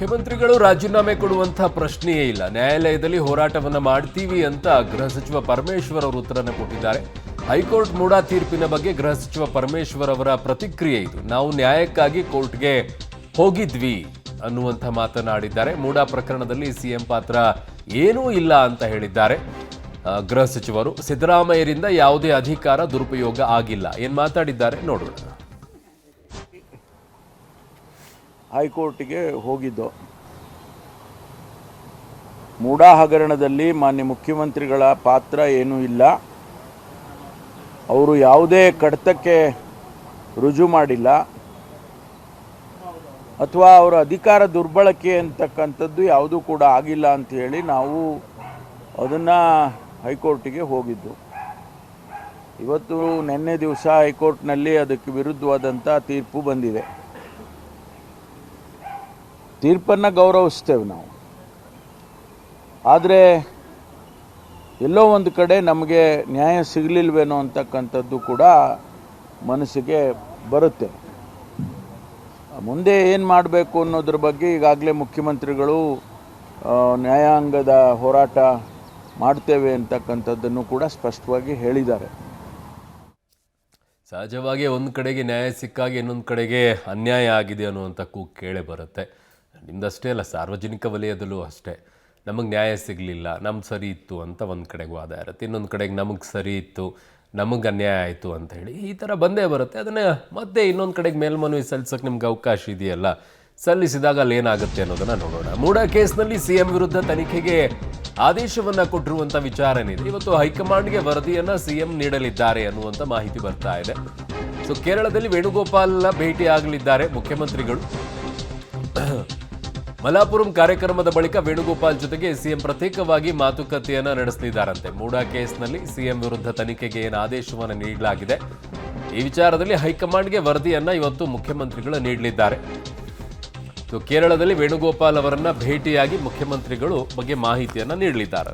ಮುಖ್ಯಮಂತ್ರಿಗಳು ರಾಜೀನಾಮೆ ಕೊಡುವಂತ ಪ್ರಶ್ನೆಯೇ ಇಲ್ಲ. ನ್ಯಾಯಾಲಯದಲ್ಲಿ ಹೋರಾಟವನ್ನ ಮಾಡ್ತೀವಿ ಅಂತ ಗೃಹ ಸಚಿವ ಪರಮೇಶ್ವರ್ ಅವರು ಉತ್ತರನ ಕೊಟ್ಟಿದ್ದಾರೆ. ಹೈಕೋರ್ಟ್ ಮೂಡಾ ತೀರ್ಪಿನ ಬಗ್ಗೆ ಗೃಹ ಸಚಿವ ಪರಮೇಶ್ವರ್ ಅವರ ಪ್ರತಿಕ್ರಿಯೆ ಇದು. ನಾವು ನ್ಯಾಯಕ್ಕಾಗಿ ಕೋರ್ಟ್ಗೆ ಹೋಗಿದ್ವಿ ಅನ್ನುವಂಥ ಮಾತನಾಡಿದ್ದಾರೆ. ಮೂಡಾ ಪ್ರಕರಣದಲ್ಲಿ ಸಿಎಂ ಪಾತ್ರ ಏನೂ ಇಲ್ಲ ಅಂತ ಹೇಳಿದ್ದಾರೆ ಗೃಹ ಸಚಿವರು. ಸಿದ್ದರಾಮಯ್ಯರಿಂದ ಯಾವುದೇ ಅಧಿಕಾರ ದುರುಪಯೋಗ ಆಗಿಲ್ಲ. ಏನ್ ಮಾತಾಡಿದ್ದಾರೆ ನೋಡೋಣ. ಹೈಕೋರ್ಟಿಗೆ ಹೋಗಿದ್ದು ಮೂಡಾ ಹಗರಣದಲ್ಲಿ ಮಾನ್ಯ ಮುಖ್ಯಮಂತ್ರಿಗಳ ಪಾತ್ರ ಏನೂ ಇಲ್ಲ. ಅವರು ಯಾವುದೇ ಕಡತಕ್ಕೆ ರುಜು ಮಾಡಿಲ್ಲ ಅಥವಾ ಅವರ ಅಧಿಕಾರ ದುರ್ಬಳಕೆ ಅಂತಕ್ಕಂಥದ್ದು ಯಾವುದೂ ಕೂಡ ಆಗಿಲ್ಲ ಅಂತ ಹೇಳಿ ನಾವು ಅದನ್ನು ಹೈಕೋರ್ಟಿಗೆ ಹೋಗಿದ್ದು. ಇವತ್ತು ನಿನ್ನೆ ದಿವಸ ಹೈಕೋರ್ಟ್ನಲ್ಲಿ ಅದಕ್ಕೆ ವಿರುದ್ಧವಾದಂಥ ತೀರ್ಪು ಬಂದಿದೆ. ತೀರ್ಪನ್ನು ಗೌರವಿಸ್ತೇವೆ ನಾವು. ಆದರೆ ಎಲ್ಲೋ ಒಂದು ಕಡೆ ನಮಗೆ ನ್ಯಾಯ ಸಿಗಲಿಲ್ವೇನೋ ಅಂತಕ್ಕಂಥದ್ದು ಕೂಡ ಮನಸ್ಸಿಗೆ ಬರುತ್ತೆ. ಮುಂದೆ ಏನು ಮಾಡಬೇಕು ಅನ್ನೋದ್ರ ಬಗ್ಗೆ ಈಗಾಗಲೇ ಮುಖ್ಯಮಂತ್ರಿಗಳು ನ್ಯಾಯಾಂಗದ ಹೋರಾಟ ಮಾಡ್ತೇವೆ ಅಂತಕ್ಕಂಥದ್ದನ್ನು ಕೂಡ ಸ್ಪಷ್ಟವಾಗಿ ಹೇಳಿದ್ದಾರೆ. ಸಹಜವಾಗಿ ಒಂದು ಕಡೆಗೆ ನ್ಯಾಯ ಸಿಕ್ಕಾಗ ಇನ್ನೊಂದು ಕಡೆಗೆ ಅನ್ಯಾಯ ಆಗಿದೆ ಅನ್ನುವಂಥ ಕೂಗು ಕೇಳೇ ಬರುತ್ತೆ. ನಿಮ್ದಷ್ಟೇ ಅಲ್ಲ, ಸಾರ್ವಜನಿಕ ವಲಯದಲ್ಲೂ ಅಷ್ಟೇ. ನಮಗೆ ನ್ಯಾಯ ಸಿಗಲಿಲ್ಲ, ನಮ್ಗೆ ಸರಿ ಇತ್ತು ಅಂತ ಒಂದು ಕಡೆಗೆ ವಾದ ಇರುತ್ತೆ. ಇನ್ನೊಂದು ಕಡೆಗೆ ನಮಗೆ ಸರಿ ಇತ್ತು, ನಮಗೆ ಅನ್ಯಾಯ ಆಯಿತು ಅಂತ ಹೇಳಿ ಈ ಥರ ಬಂದೇ ಬರುತ್ತೆ. ಅದನ್ನು ಮತ್ತೆ ಇನ್ನೊಂದು ಕಡೆಗೆ ಮೇಲ್ಮನವಿ ಸಲ್ಲಿಸೋಕೆ ನಿಮ್ಗೆ ಅವಕಾಶ ಇದೆಯಲ್ಲ, ಸಲ್ಲಿಸಿದಾಗ ಅಲ್ಲಿ ಏನಾಗುತ್ತೆ ಅನ್ನೋದನ್ನು ನೋಡೋಣ. ಮೂಡಾ ಕೇಸ್ನಲ್ಲಿ ಸಿಎಂ ವಿರುದ್ಧ ತನಿಖೆಗೆ ಆದೇಶವನ್ನು ಕೊಟ್ಟಿರುವಂಥ ವಿಚಾರ ಏನಿದೆ, ಇವತ್ತು ಹೈಕಮಾಂಡ್ಗೆ ವರದಿಯನ್ನು ಸಿಎಂ ನೀಡಲಿದ್ದಾರೆ ಅನ್ನುವಂಥ ಮಾಹಿತಿ ಬರ್ತಾ ಇದೆ. ಸೊ ಕೇರಳದಲ್ಲಿ ವೇಣುಗೋಪಾಲ್ ಭೇಟಿ ಆಗಲಿದ್ದಾರೆ ಮುಖ್ಯಮಂತ್ರಿಗಳು. ಮಲಾಪುರಂ ಕಾರ್ಯಕ್ರಮದ ಬಳಿಕ ವೇಣುಗೋಪಾಲ್ ಜೊತೆಗೆ ಸಿಎಂ ಪ್ರತ್ಯೇಕವಾಗಿ ಮಾತುಕತೆಯನ್ನು ನಡೆಸಲಿದ್ದಾರಂತೆ. ಮೂಡಾ ಕೇಸ್ನಲ್ಲಿ ಸಿಎಂ ವಿರುದ್ಧ ತನಿಖೆಗೆ ಏನು ಆದೇಶವನ್ನು ನೀಡಲಾಗಿದೆ, ಈ ವಿಚಾರದಲ್ಲಿ ಹೈಕಮಾಂಡ್ಗೆ ವರದಿಯನ್ನ ಇವತ್ತು ಮುಖ್ಯಮಂತ್ರಿಗಳು ನೀಡಲಿದ್ದಾರೆ. ಕೇರಳದಲ್ಲಿ ವೇಣುಗೋಪಾಲ್ ಅವರನ್ನ ಭೇಟಿಯಾಗಿ ಮುಖ್ಯಮಂತ್ರಿಗಳು ಬಗ್ಗೆ ಮಾಹಿತಿಯನ್ನ ನೀಡಲಿದ್ದಾರೆ.